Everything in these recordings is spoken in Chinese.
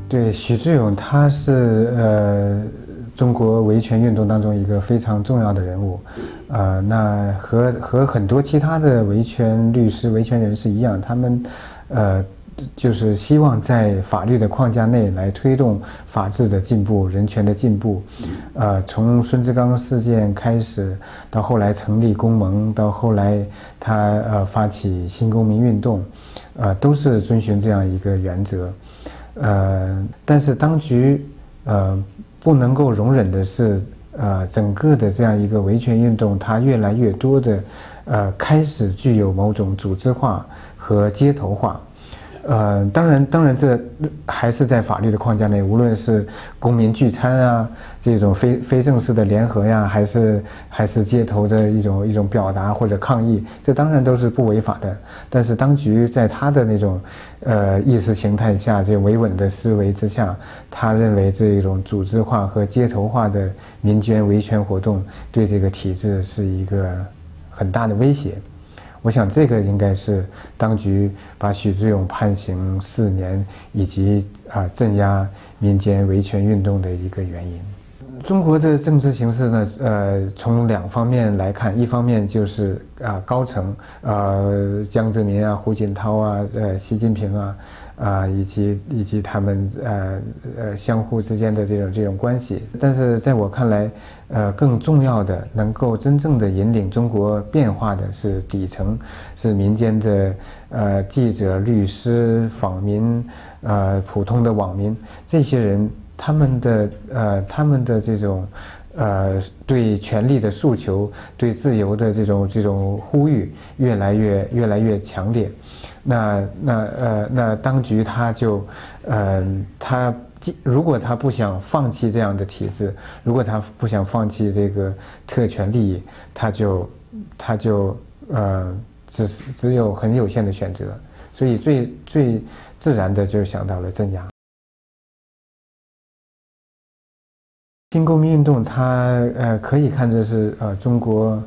对，许志永他是中国维权运动当中一个非常重要的人物，那和很多其他的维权律师、维权人士一样，他们就是希望在法律的框架内来推动法治的进步、人权的进步。从孙志刚事件开始，到后来成立公盟，到后来他发起新公民运动，都是遵循这样一个原则。但是当局不能够容忍的是，整个的这样一个维权运动，它越来越多的开始具有某种组织化和街头化。当然，这还是在法律的框架内，无论是公民聚餐啊，这种非正式的联合呀，还是街头的一种表达或者抗议，这当然都是不违法的。但是当局在他的那种意识形态下，这维稳的思维之下，他认为这种组织化和街头化的民间维权活动对这个体制是一个很大的威胁。我想这个应该是当局把许志永判刑4年，以及镇压民间维权运动的一个原因。中国的政治形势呢，从2方面来看，一方面就是高层，江泽民啊、胡锦涛啊、习近平啊，以及他们相互之间的这种关系。但是在我看来，更重要的，能够真正的引领中国变化的是底层，是民间的记者、律师、访民、普通的网民，这些人。他们的这种对权利的诉求、对自由的这种呼吁越来越强烈。那当局他如果他不想放弃这样的体制，如果他不想放弃这个特权利益，他就只有很有限的选择。所以最自然的就想到了镇压。新公民运动，它可以看作是中国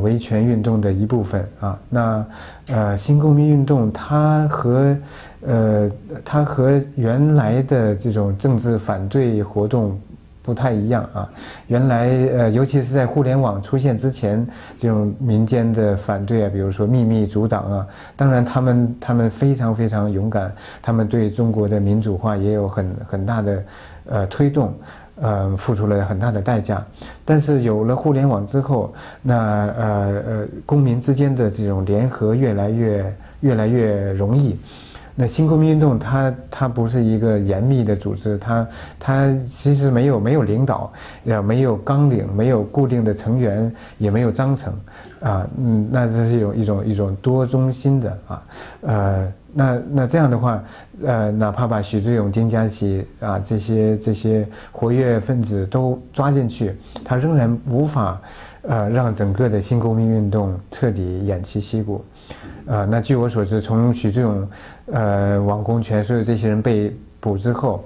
维权运动的一部分啊。那新公民运动，它和原来的这种政治反对活动不太一样啊。原来尤其是在互联网出现之前，这种民间的反对啊，比如说秘密阻挡啊，当然他们非常非常勇敢，他们对中国的民主化也有很大的推动。付出了很大的代价，但是有了互联网之后，那公民之间的这种联合越来越容易。那新公民运动它不是一个严密的组织，它其实没有领导，没有纲领，没有固定的成员，也没有章程，那这是一种多中心的那这样的话，哪怕把许志永、丁家喜这些活跃分子都抓进去，他仍然无法让整个的新公民运动彻底偃旗息鼓。那据我所知，从许志永、王功权所有这些人被捕之后，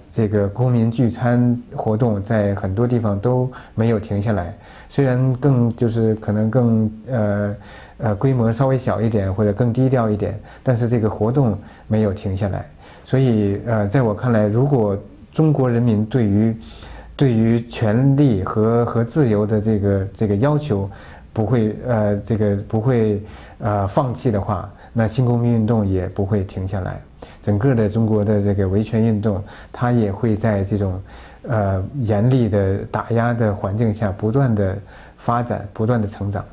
这个公民聚餐活动在很多地方都没有停下来。虽然可能更规模稍微小一点或者更低调一点，但是这个活动没有停下来。所以在我看来，如果中国人民对于权利和自由的这个要求不会放弃的话，那新公民运动也不会停下来。整个的中国的这个维权运动，它也会在这种严厉的打压的环境下不断的发展，不断的成长。